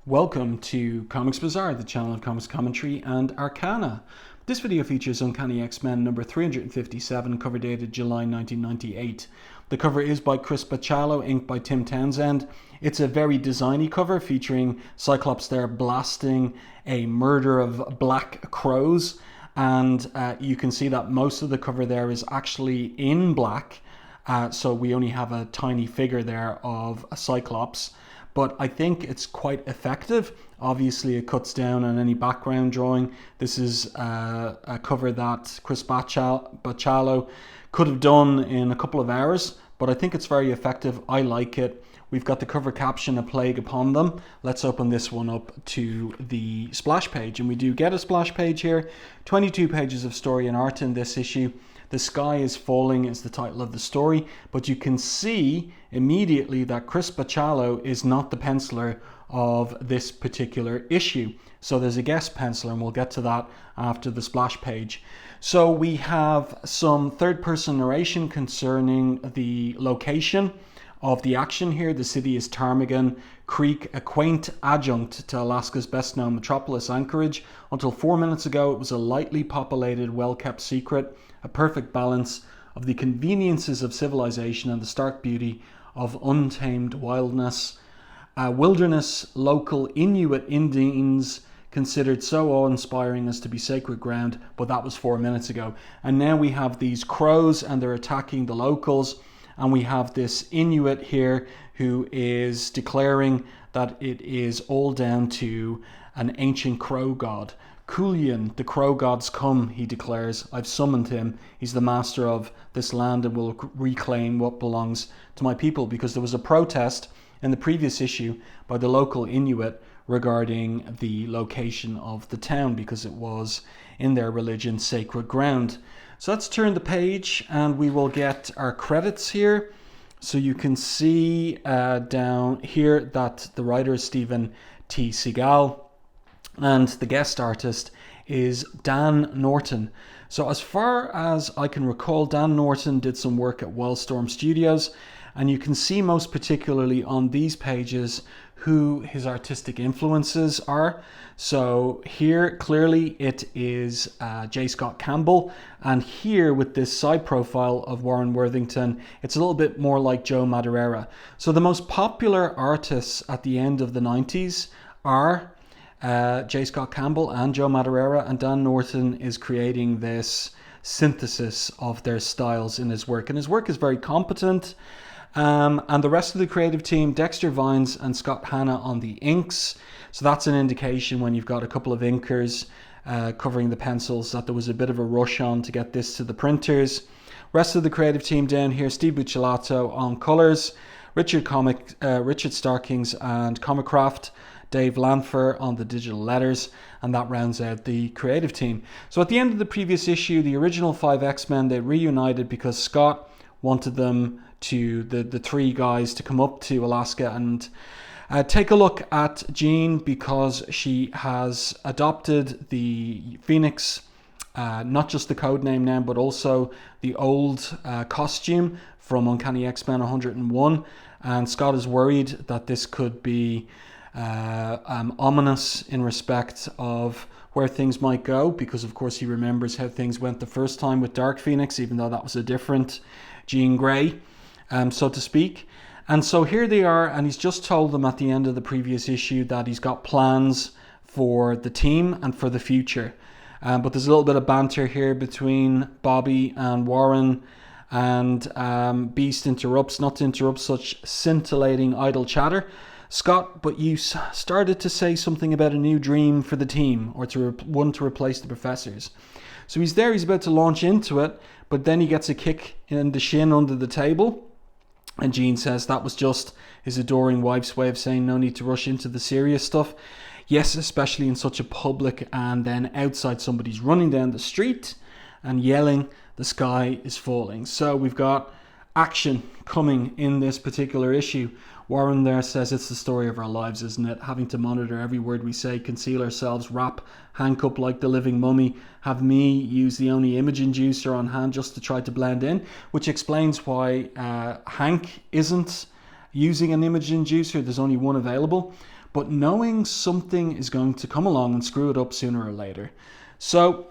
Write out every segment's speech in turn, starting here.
Welcome to Comics Bazaar, the channel of comics commentary and arcana. This video features Uncanny X-Men number 357, cover dated July 1998. The cover is by Bachalo, inked by Tim Townsend. It's a very designy cover featuring Cyclops there blasting a murder of black crows. And you can see that most of the cover there is actually in black. So we only have a tiny figure there of a Cyclops. But I think it's quite effective. Obviously, it cuts down on any background drawing. This is a cover that Bachalo could have done in a couple of hours, but I think it's very effective. I like it. We've got the cover caption, "A Plague Upon Them." Let's open this one up to the splash page. And we do get a splash page here. 22 pages of story and art in this issue. "The Sky is Falling" is the title of the story, but you can see immediately that Bachalo is not the penciler of this particular issue. So there's a guest penciler, and we'll get to that after the splash page. So we have some third-person narration concerning the location of the action here. The city is Ptarmigan Creek, a quaint adjunct to Alaska's best-known metropolis, Anchorage. Until 4 minutes ago, it was a lightly populated, well-kept secret, a perfect balance of the conveniences of civilization and the stark beauty of untamed wildness. Wilderness local Inuit Indians considered so awe-inspiring as to be sacred ground, but that was 4 minutes ago. And now we have these crows and they're attacking the locals, and we have this Inuit here who is declaring that it is all down to an ancient crow god. "Kulian, the crow god's come," he declares. "I've summoned him. He's the master of this land and will reclaim what belongs to my people," because there was a protest in the previous issue by the local Inuit regarding the location of the town, because it was, in their religion, sacred ground. So let's turn the page and we will get our credits here. So you can see down here that the writer is Stephen T. Seagle and the guest artist is Dan Norton. So as far as I can recall, Dan Norton did some work at Wildstorm Studios, and you can see most particularly on these pages who his artistic influences are. So here clearly it is J. Scott Campbell, and here with this side profile of Warren Worthington, it's a little bit more like Joe Madureira. So the most popular artists at the end of the 90s are J. Scott Campbell and Joe Madureira, and Dan Norton is creating this synthesis of their styles in his work, and his work is very competent. And the rest of the creative team, Dexter Vines and Scott Hanna on the inks. So that's an indication when you've got a couple of inkers covering the pencils that there was a bit of a rush on to get this to the printers. Rest of the creative team down here, Steve Buccellato on colors, Richard Starkings and Comicraft, Dave Lanfer on the digital letters, and that rounds out the creative team. So at the end of the previous issue, the original 5 X-Men, they reunited because Scott wanted them to, the three guys, to come up to Alaska and take a look at Jean, because she has adopted the Phoenix, not just the code name now, but also the old costume from Uncanny X-Men 101. And Scott is worried that this could be ominous in respect of where things might go, because of course he remembers how things went the first time with Dark Phoenix, even though that was a different Jean Grey, so to speak. And so here they are, and he's just told them at the end of the previous issue that he's got plans for the team and for the future. But there's a little bit of banter here between Bobby and Warren, and Beast interrupts, not to interrupt such scintillating idle chatter. "Scott, but you started to say something about a new dream for the team, or one to replace the professors." So he's there, he's about to launch into it, but then he gets a kick in the shin under the table. And Jean says that was just his adoring wife's way of saying no need to rush into the serious stuff. Yes, especially in such a public, and then outside somebody's running down the street and yelling, "The sky is falling." So we've got action coming in this particular issue. Warren there says it's the story of our lives, isn't it? Having to monitor every word we say, conceal ourselves, wrap Hank up like the living mummy, have me use the only image inducer on hand just to try to blend in, which explains why Hank isn't using an image inducer. There's only one available. but knowing something is going to come along and screw it up sooner or later. So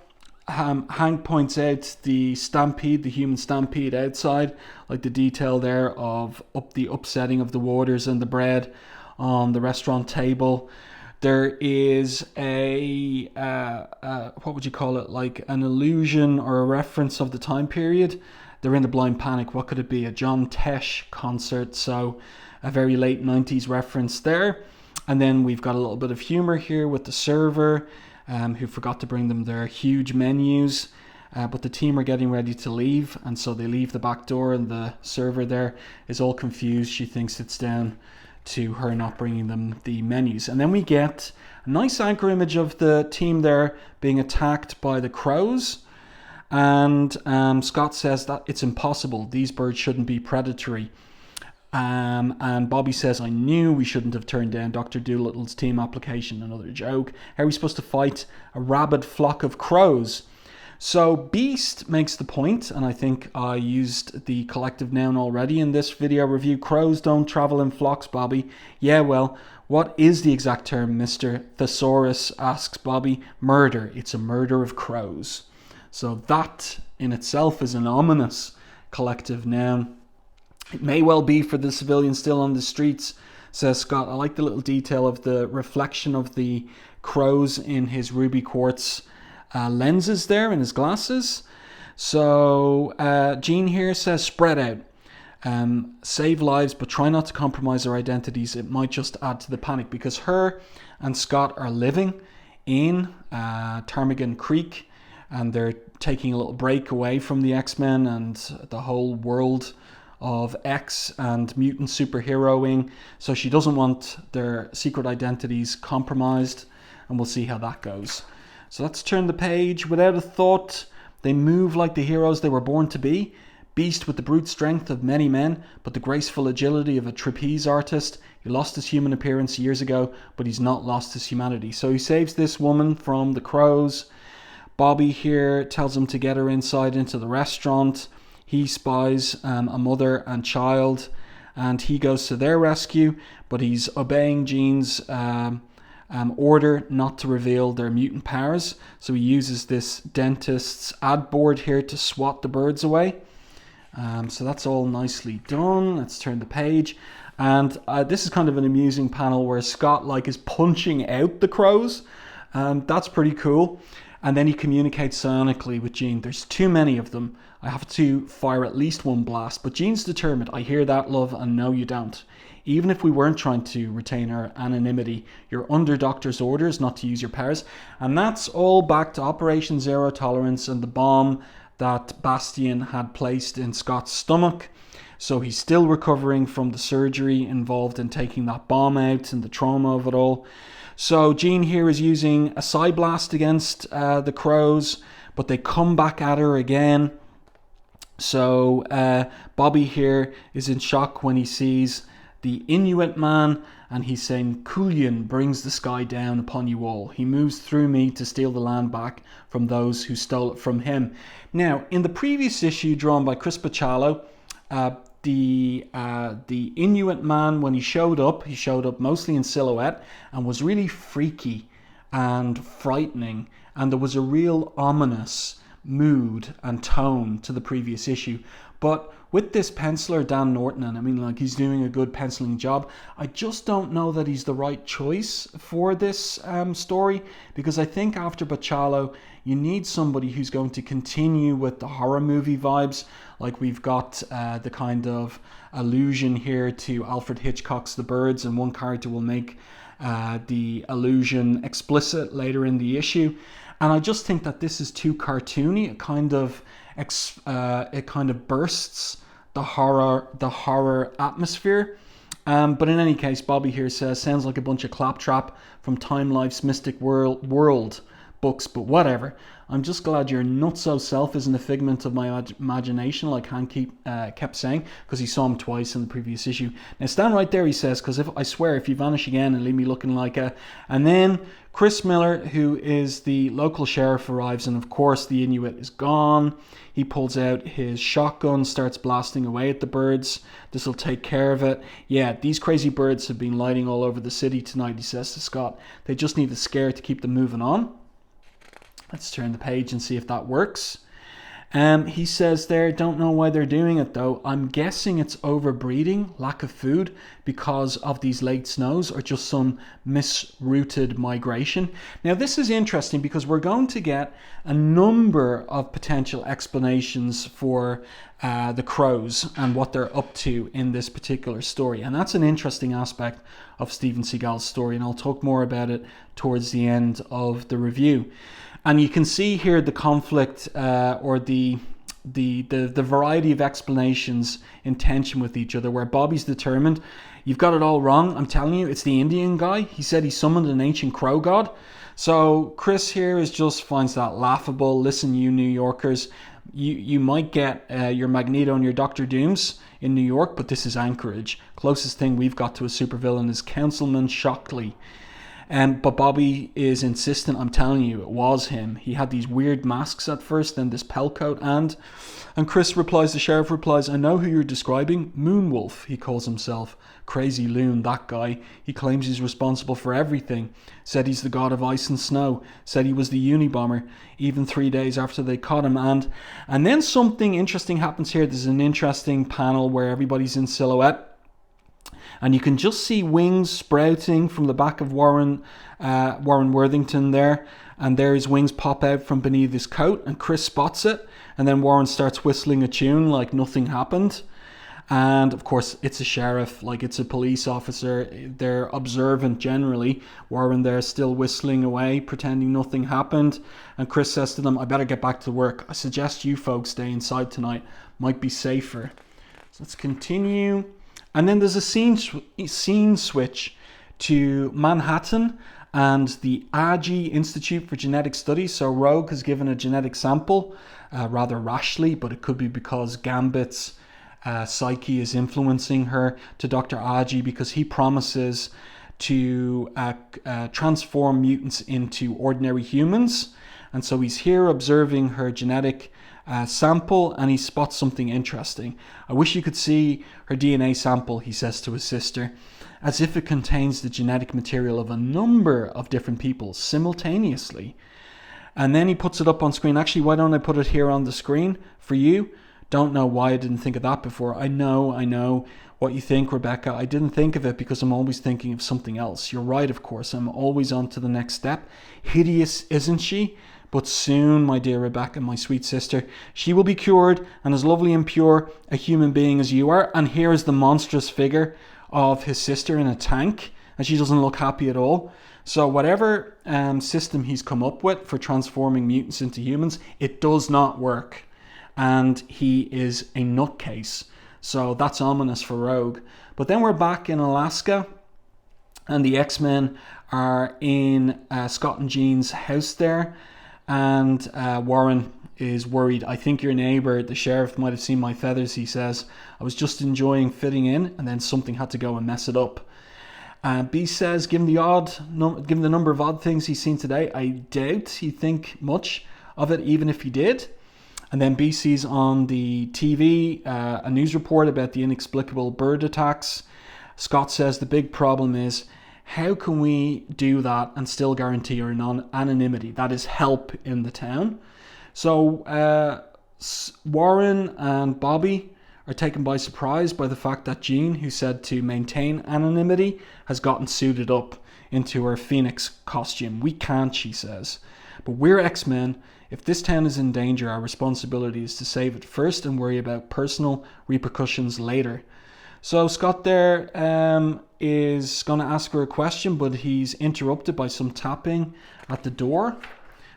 Hank points out the stampede, the human stampede outside, like the detail there of the upsetting of the waters and the bread on the restaurant table. There is a, what would you call it, like an allusion or a reference of the time period. They're in the blind panic. What could it be? A John Tesh concert. So a very late 90s reference there. And then we've got a little bit of humor here with the server, who forgot to bring them their huge menus. But the team are getting ready to leave, and so they leave the back door, and the server there is all confused. She thinks it's down to her not bringing them the menus. And then we get a nice anchor image of the team there being attacked by the crows. And Scott says that it's impossible. These birds shouldn't be predatory. And Bobby says, I knew we shouldn't have turned down Dr. Doolittle's team application. Another joke. How are we supposed to fight a rabid flock of crows? So Beast makes the point, and I think I used the collective noun already in this video review. Crows don't travel in flocks, Bobby. Yeah, well, what is the exact term, Mr. Thesaurus, asks Bobby. Murder. It's a murder of crows. So that in itself is an ominous collective noun. It may well be for the civilians still on the streets, says Scott. I like the little detail of the reflection of the crows in his ruby quartz lenses there in his glasses. So Jean here says, spread out. Save lives, but try not to compromise their identities. It might just add to the panic, because her and Scott are living in Ptarmigan Creek, and they're taking a little break away from the X-Men and the whole world of X and mutant superheroing. So she doesn't want their secret identities compromised, and we'll see how that goes. So let's turn the page. Without a thought, they move like the heroes they were born to be. Beast with the brute strength of many men, but the graceful agility of a trapeze artist. He lost his human appearance years ago, but he's not lost his humanity. So he saves this woman from the crows. Bobby here tells him to get her inside into the restaurant. He spies a mother and child, and he goes to their rescue, but he's obeying Jean's order not to reveal their mutant powers. So he uses this dentist's ad board here to swat the birds away. So that's all nicely done. Let's turn the page. And this is kind of an amusing panel where Scott is punching out the crows. That's pretty cool. And then he communicates psionically with Jean. There's too many of them. I have to fire at least one blast. But Jean's determined. I hear that, love, and no, you don't. Even if we weren't trying to retain our anonymity, you're under Doctor's orders not to use your powers. And that's all back to Operation Zero Tolerance and the bomb that Bastian had placed in Scott's stomach. So he's still recovering from the surgery involved in taking that bomb out and the trauma of it all. So Jean here is using a psi blast against the crows, but they come back at her again. So Bobby here is in shock when he sees the Inuit man, and he's saying, Kullian brings the sky down upon you all. He moves through me to steal the land back from those who stole it from him. Now, in the previous issue drawn by Chris Bachalo, the Inuit man, when he showed up mostly in silhouette and was really freaky and frightening, and there was a real ominous mood and tone to the previous issue. But with this penciler, Dan Norton, and I mean, he's doing a good penciling job, I just don't know that he's the right choice for this story, because I think after Bachalo, you need somebody who's going to continue with the horror movie vibes. Like we've got the kind of allusion here to Alfred Hitchcock's The Birds, and one character will make the allusion explicit later in the issue. And I just think that this is too cartoony. It kind of bursts the horror atmosphere. But in any case, Bobby here says, sounds like a bunch of claptrap from Time Life's Mystic World. books, but whatever. I'm just glad your not-so-self isn't a figment of my imagination, like Han kept saying, because he saw him twice in the previous issue. Now, stand right there, he says, because I swear, if you vanish again and leave me looking like a... And then Chris Miller, who is the local sheriff, arrives, and of course the Inuit is gone. He pulls out his shotgun, starts blasting away at the birds. This will take care of it. Yeah, these crazy birds have been lighting all over the city tonight, he says to Scott. They just need a scare to keep them moving on. Let's turn the page and see if that works. He says there, don't know why they're doing it though. I'm guessing it's overbreeding, lack of food because of these late snows, or just some misrouted migration. Now this is interesting because we're going to get a number of potential explanations for the crows and what they're up to in this particular story. And that's an interesting aspect of Steven Seagal's story, and I'll talk more about it towards the end of the review. And you can see here the conflict or the variety of explanations in tension with each other, where Bobby's determined. You've got it all wrong. I'm telling you, it's the Indian guy. He said he summoned an ancient crow god. So Chris here finds that laughable. Listen, you New Yorkers, you might get your Magneto and your Dr. Dooms in New York, but this is Anchorage. Closest thing we've got to a supervillain is Councilman Shockley. But Bobby is insistent. I'm telling you, it was him. He had these weird masks at first, then this pellcoat, and Chris replies, the sheriff replies, I know who you're describing. Moonwolf, he calls himself. Crazy loon, that guy. He claims he's responsible for everything. Said he's the god of ice and snow. Said he was the Unabomber, even 3 days after they caught him. And then something interesting happens here. There's an interesting panel where everybody's in silhouette. And you can just see wings sprouting from the back of Warren Worthington there. And there his wings pop out from beneath his coat. And Chris spots it. And then Warren starts whistling a tune like nothing happened. And of course, it's a sheriff, like it's a police officer. They're observant generally. Warren there still whistling away, pretending nothing happened. And Chris says to them, I better get back to work. I suggest you folks stay inside tonight. Might be safer. So let's continue. And then there's a scene switch to Manhattan and the Agi Institute for Genetic Studies. So Rogue has given a genetic sample, rather rashly, but it could be because Gambit's psyche is influencing her, to Dr. Agi, because he promises to transform mutants into ordinary humans. And so he's here observing her genetic sample, and he spots something interesting. I wish you could see her DNA sample, he says to his sister, as if it contains the genetic material of a number of different people simultaneously. And then he puts it up on screen. Actually, why don't I put it here on the screen for you? Don't know why I didn't think of that before. I know what you think, Rebecca. I didn't think of it because I'm always thinking of something else. You're right, of course. I'm always on to the next step. Hideous, isn't she? But soon, my dear Rebecca, my sweet sister, she will be cured and as lovely and pure a human being as you are. And here is the monstrous figure of his sister in a tank, and she doesn't look happy at all. So whatever system he's come up with for transforming mutants into humans, it does not work. And he is a nutcase. So that's ominous for Rogue. But then we're back in Alaska, and the X-Men are in Scott and Jean's house there. And Warren is worried. I think your neighbor, the sheriff, might have seen my feathers, he says. I was just enjoying fitting in, and then something had to go and mess it up. B says, given the number of odd things he's seen today, I doubt he'd think much of it, even if he did. And then B sees on the TV a news report about the inexplicable bird attacks. Scott says the big problem is, how can we do that and still guarantee our anonymity? That is help in the town. So Warren and Bobby are taken by surprise by the fact that Jean, who said to maintain anonymity, has gotten suited up into her Phoenix costume. We can't, she says. But we're X-Men. If this town is in danger, our responsibility is to save it first and worry about personal repercussions later. So Scott there is going to ask her a question, but he's interrupted by some tapping at the door.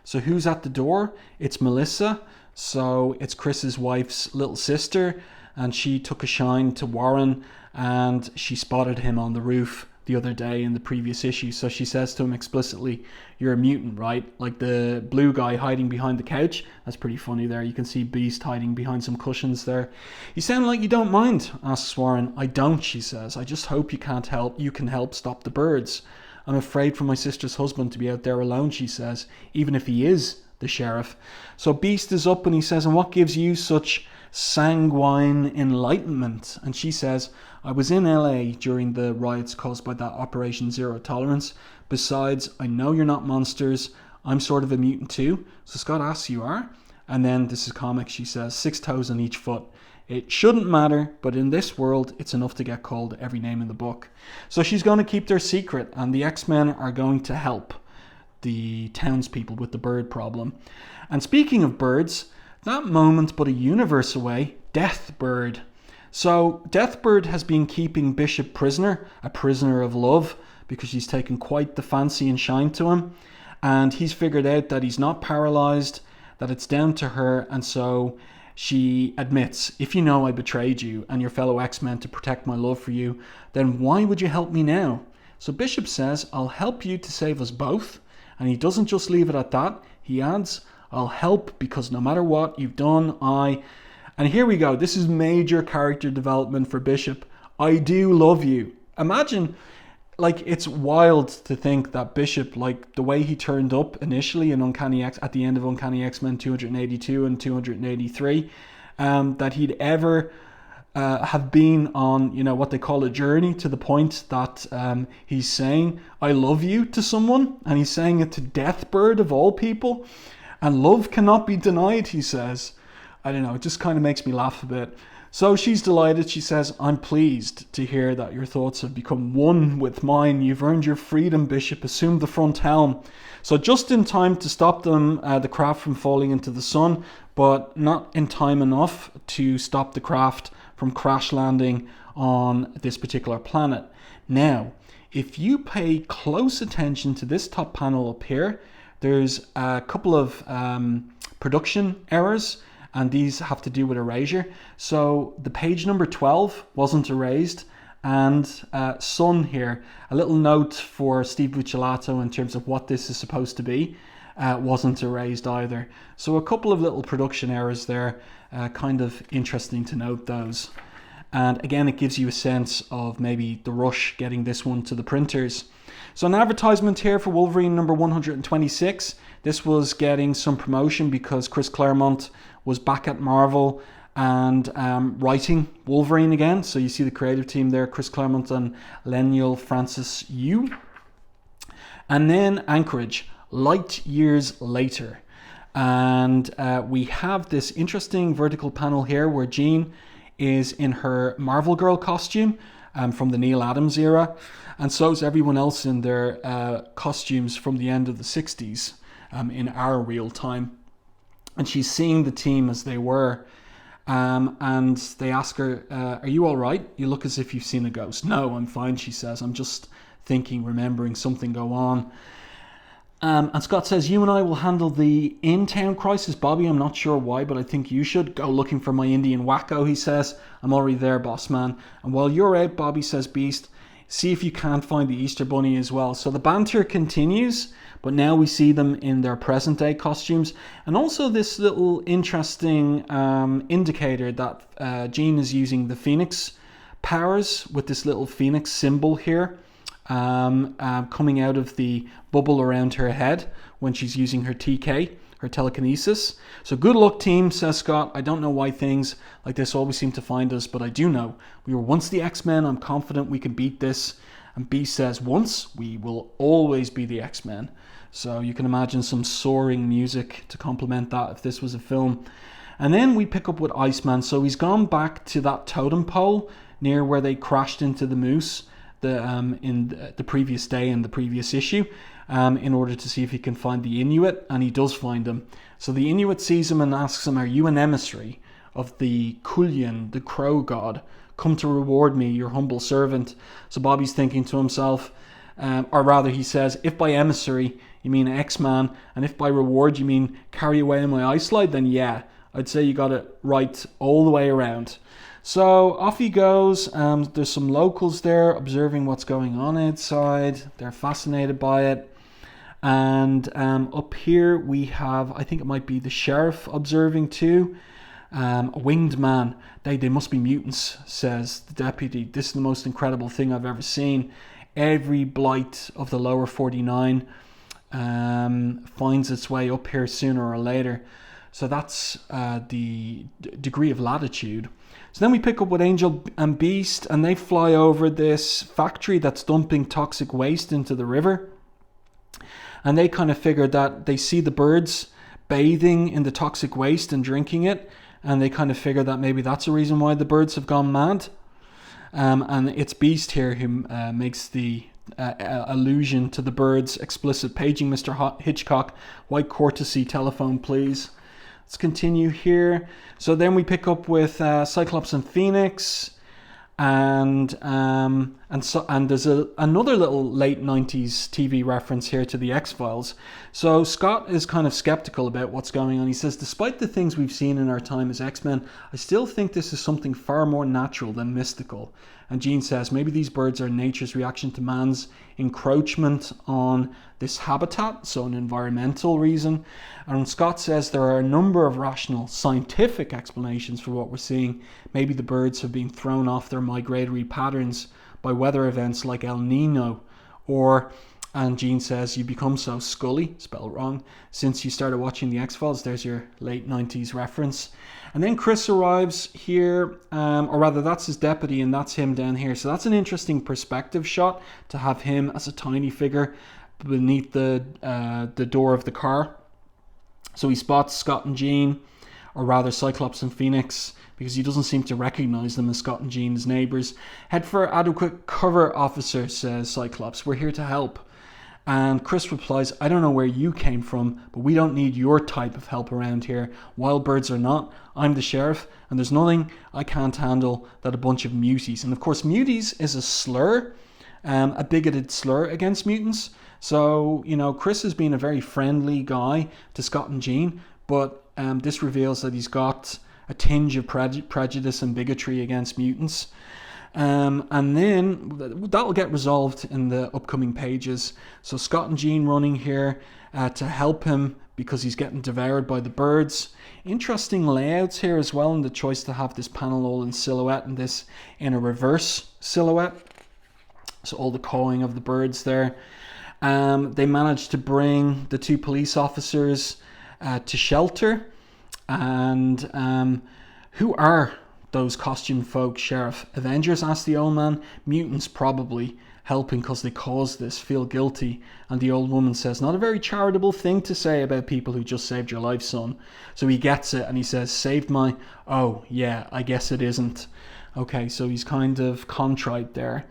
So who's at the door? It's Melissa. So it's Chris's wife's little sister, and she took a shine to Warren, and she spotted him on the roof the other day in the previous issue. So she says to him explicitly, "You're a mutant, right?" Like the blue guy hiding behind the couch. That's pretty funny there. You can see Beast hiding behind some cushions there. "You sound like you don't mind," asks Warren. "I don't," she says. "I just hope you can help stop the birds. I'm afraid for my sister's husband to be out there alone," she says, "even if he is the sheriff." So Beast is up and he says, "And what gives you such sanguine enlightenment?" And she says, "I was in LA during the riots caused by that Operation Zero Tolerance. Besides, I know you're not monsters. I'm sort of a mutant too." So Scott asks, "You are?" And then, this is comic, she says, 6 toes on each foot. "It shouldn't matter, but in this world, it's enough to get called every name in the book." So she's going to keep their secret, and the X-Men are going to help the townspeople with the bird problem. And speaking of birds, that moment but a universe away, Deathbird. So Deathbird has been keeping Bishop prisoner, a prisoner of love, because she's taken quite the fancy and shine to him. And he's figured out that he's not paralyzed, that it's down to her, and so she admits, "If you know I betrayed you and your fellow X-Men to protect my love for you, then why would you help me now?" So Bishop says, "I'll help you to save us both." And he doesn't just leave it at that. He adds, "I'll help because no matter what you've done, And here we go. This is major character development for Bishop. "I do love you." Imagine, like, it's wild to think that Bishop, like the way he turned up initially in at the end of Uncanny X-Men 282 and 283, that he'd ever have been on, what they call a journey, to the point that he's saying "I love you" to someone, and he's saying it to Deathbird of all people. And love cannot be denied, he says. I don't know, it just kind of makes me laugh a bit. So she's delighted. She says, "I'm pleased to hear that your thoughts have become one with mine. You've earned your freedom, Bishop. Assume the front helm." So just in time to stop them, the craft from falling into the sun, but not in time enough to stop the craft from crash landing on this particular planet. Now, if you pay close attention to this top panel up here, there's a couple of production errors, and these have to do with erasure. So the page number 12 wasn't erased, and Sun here, a little note for Steve Buccellato in terms of what this is supposed to be, wasn't erased either. So a couple of little production errors there, kind of interesting to note those. And again, it gives you a sense of maybe the rush getting this one to the printers. So an advertisement here for Wolverine number 126. This was getting some promotion because Chris Claremont was back at Marvel and writing Wolverine again. So you see the creative team there, Chris Claremont and Lemuel Francis Yu. And then Anchorage, Light Years Later. And we have this interesting vertical panel here where Jean is in her Marvel Girl costume from the Neil Adams era, and so is everyone else in their costumes from the end of the 60s in our real time. And she's seeing the team as they were, and they ask her, "Are you all right? You look as if you've seen a ghost." "No, I'm fine," she says. "I'm just remembering something go on." And Scott says, "You and I will handle the in-town crisis, Bobby. I'm not sure why, but I think you should. Go looking for my Indian wacko," he says. "I'm already there, boss man. And while you're out," Bobby says, "Beast, see if you can't find the Easter Bunny as well." So the banter continues, but now we see them in their present-day costumes. And also this little interesting indicator that Jean is using the Phoenix powers with this little Phoenix symbol here. Coming out of the bubble around her head when she's using her TK, her telekinesis. So good luck, team, says Scott. "I don't know why things like this always seem to find us, but I do know. We were once the X-Men. I'm confident we can beat this." And B says, "Once, we will always be the X-Men." So you can imagine some soaring music to complement that if this was a film. And then we pick up with Iceman. So he's gone back to that totem pole near where they crashed into the moose in the previous day in the previous issue, in order to see if he can find the Inuit, and he does find him. So the Inuit sees him and asks him, "Are you an emissary of the Kulyan, the crow god? Come to reward me, your humble servant." So Bobby's thinking to himself, or rather he says, "If by emissary you mean X-Man, and if by reward you mean carry away in my eye slide, then yeah, I'd say you got it right all the way around." So off he goes. There's some locals there observing what's going on outside. They're fascinated by it. And up here we have, I think it might be the sheriff observing too. A winged man. They must be mutants, says the deputy. This is the most incredible thing I've ever seen. Every blight of the lower 49 finds its way up here sooner or later. So that's the degree of latitude. So then we pick up with Angel and Beast, and they fly over this factory that's dumping toxic waste into the river. And they kind of figure that they see the birds bathing in the toxic waste and drinking it. And they kind of figure that maybe that's the reason why the birds have gone mad. And it's Beast here who makes the allusion to the birds. Explicit paging Mr. Hitchcock. White courtesy telephone, please. Let's continue here. So then we pick up with Cyclops and Phoenix, and there's another little late 90s TV reference here to the X-Files. So Scott is kind of skeptical about what's going on. He says, despite the things we've seen in our time as X-Men, I still think this is something far more natural than mystical. And Jean says, maybe these birds are nature's reaction to man's encroachment on this habitat, so an environmental reason. And Scott says there are a number of rational scientific explanations for what we're seeing. Maybe the birds have been thrown off their migratory patterns by weather events like El Nino, and Jean says, you become so Scully, spelled wrong, since you started watching the X-Files. There's your late 90s reference. And then Chris arrives here, or rather that's his deputy, and that's him down here. So that's an interesting perspective shot to have him as a tiny figure beneath the door of the car. So he spots Scott and Jean, or rather Cyclops and Phoenix, because he doesn't seem to recognize them as Scott and Jean as neighbors. Head for adequate cover, officer, says Cyclops. We're here to help. And Chris replies, I don't know where you came from, but we don't need your type of help around here. Wild birds or not, I'm the sheriff, and there's nothing I can't handle that a bunch of muties. And of course, muties is a slur, a bigoted slur against mutants. So, Chris has been a very friendly guy to Scott and Jean, but this reveals that he's got a tinge of prejudice and bigotry against mutants. And then that'll get resolved in the upcoming pages. So Scott and Jean running here to help him because he's getting devoured by the birds. Interesting layouts here as well, and the choice to have this panel all in silhouette and this in a reverse silhouette. So all the cawing of the birds there. They managed to bring the two police officers to shelter. And who are those costume folk, Sheriff? Avengers, asked the old man. Mutants, probably, helping because they caused this, feel guilty. And the old woman says, not a very charitable thing to say about people who just saved your life, son. So he gets it and he says, saved my... Oh, yeah, I guess it isn't. Okay, so he's kind of contrite there.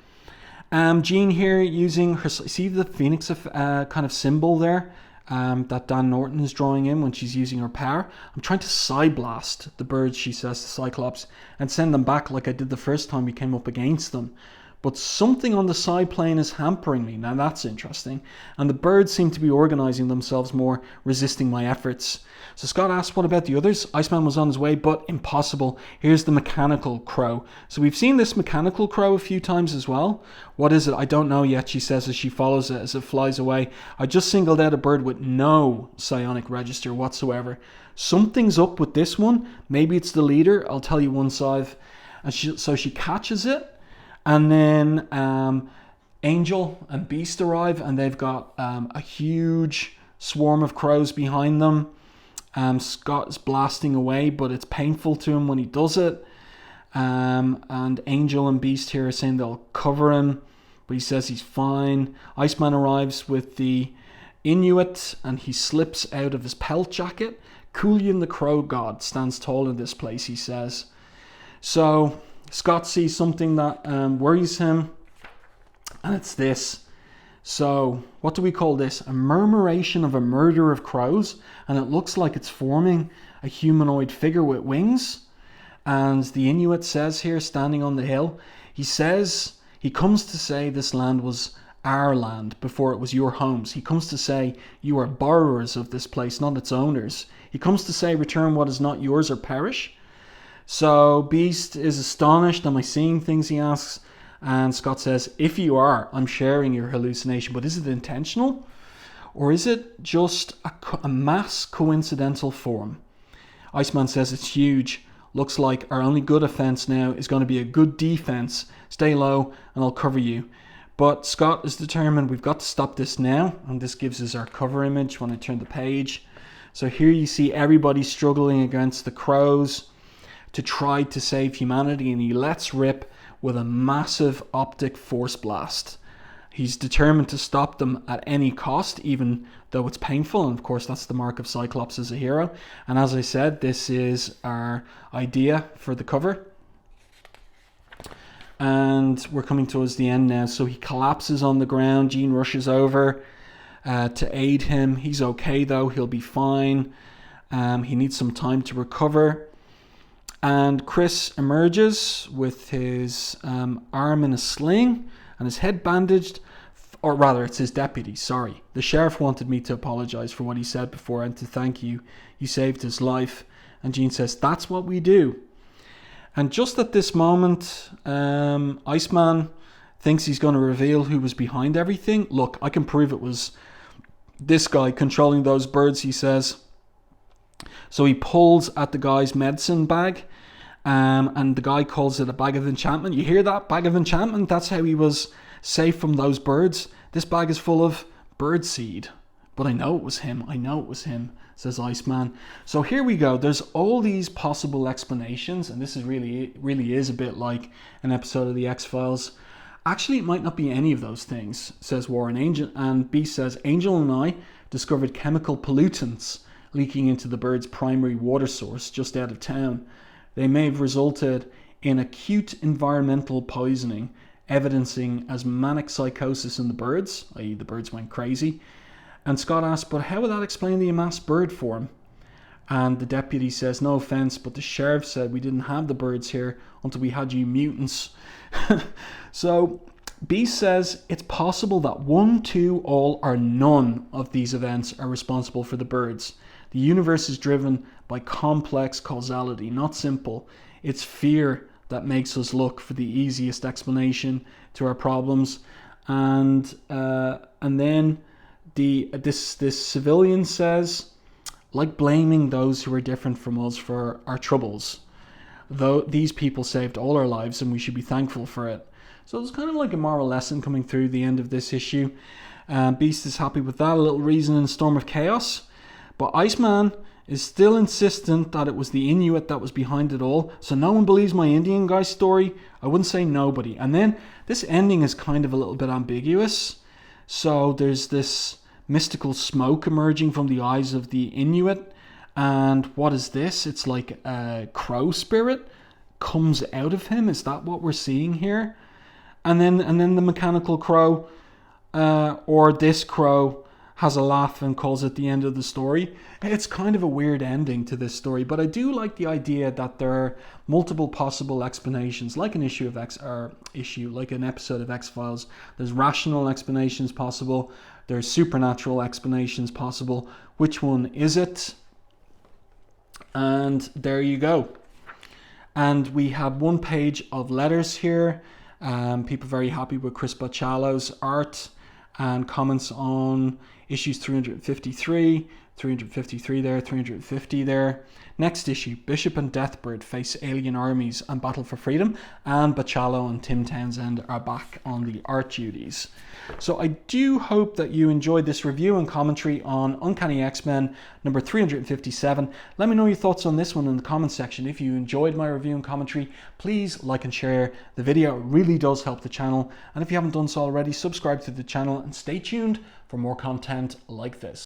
Jean here using her... See the phoenix kind of symbol there? That Dan Norton is drawing in when she's using her power. I'm trying to psyblast the birds, she says to Cyclops, and send them back like I did the first time we came up against them. But something on the side plane is hampering me. Now that's interesting. And the birds seem to be organizing themselves more, resisting my efforts. So Scott asks, what about the others? Iceman was on his way, but impossible. Here's the mechanical crow. So we've seen this mechanical crow a few times as well. What is it? I don't know yet, she says as she follows it as it flies away. I just singled out a bird with no psionic register whatsoever. Something's up with this one. Maybe it's the leader. I'll tell you once I've... And so she catches it. And then Angel and Beast arrive, and they've got a huge swarm of crows behind them. Scott is blasting away, but it's painful to him when he does it. And Angel and Beast here are saying they'll cover him, but he says he's fine. Iceman arrives with the Inuit, and he slips out of his pelt jacket. Coolian the Crow God stands tall in this place, he says. So Scott sees something that worries him, and it's this. So what do we call this? A murmuration of a murder of crows, and it looks like it's forming a humanoid figure with wings. And the Inuit says here, standing on the hill, he comes to say this land was our land before it was your homes. He comes to say you are borrowers of this place, not its owners. He comes to say return what is not yours or perish. So Beast is astonished. Am I seeing things, he asks. And Scott says, if you are, I'm sharing your hallucination. But is it intentional? Or is it just a mass coincidental form? Iceman says it's huge. Looks like our only good offense now is going to be a good defense. Stay low and I'll cover you. But Scott is determined we've got to stop this now. And this gives us our cover image when I turn the page. So here you see everybody struggling against the crows to try to save humanity. And he lets rip with a massive optic force blast. He's determined to stop them at any cost, even though it's painful. And of course, that's the mark of Cyclops as a hero. And as I said, this is our idea for the cover. And we're coming towards the end now. So he collapses on the ground. Jean rushes over to aid him. He's okay though. He'll be fine. He needs some time to recover. And Chris emerges with his arm in a sling and his head bandaged, or rather it's his deputy, sorry. The sheriff wanted me to apologize for what he said before and to thank you. You saved his life. And Jean says, that's what we do. And just at this moment, Iceman thinks he's going to reveal who was behind everything. Look, I can prove it was this guy controlling those birds, he says. So he pulls at the guy's medicine bag. And the guy calls it a bag of enchantment. You hear that? Bag of enchantment? That's how he was safe from those birds. This bag is full of bird seed. But I know it was him. I know it was him, says Iceman. So here we go. There's all these possible explanations. And this is really is a bit like an episode of the X-Files. Actually, it might not be any of those things, says Warren. Angel, and Beast says, Angel and I discovered chemical pollutants leaking into the bird's primary water source just out of town. They may have resulted in acute environmental poisoning, evidencing as manic psychosis in the birds, i.e. the birds went crazy. And Scott asks, but how would that explain the amassed bird form? And the deputy says, no offense, but the sheriff said we didn't have the birds here until we had you mutants. So Beast says it's possible that one, two, all, or none of these events are responsible for the birds. The universe is driven by complex causality, not simple. It's fear that makes us look for the easiest explanation to our problems. And then this civilian says, like blaming those who are different from us for our troubles. Though these people saved all our lives and we should be thankful for it. So it's kind of like a moral lesson coming through the end of this issue. Beast is happy with that. A little reason in Storm of Chaos. But Iceman is still insistent that it was the Inuit that was behind it all. So no one believes my Indian guy's story. I wouldn't say nobody. And then this ending is kind of a little bit ambiguous. So there's this mystical smoke emerging from the eyes of the Inuit. And what is this? It's like a crow spirit comes out of him. Is that what we're seeing here? And then the mechanical crow, or this crow, has a laugh and calls it the end of the story. It's kind of a weird ending to this story, but I do like the idea that there are multiple possible explanations, like an like an episode of X-Files. There's rational explanations possible. There's supernatural explanations possible. Which one is it? And there you go. And we have one page of letters here. People very happy with Chris Bachalo's art and comments on issues 353 there, 350 there. Next issue, Bishop and Deathbird face alien armies and battle for freedom, and Bachalo and Tim Townsend are back on the art duties. So I do hope that you enjoyed this review and commentary on Uncanny X-Men number 357. Let me know your thoughts on this one in the comments section. If you enjoyed my review and commentary, please like and share the video. It really does help the channel. And if you haven't done so already, subscribe to the channel and stay tuned for more content like this.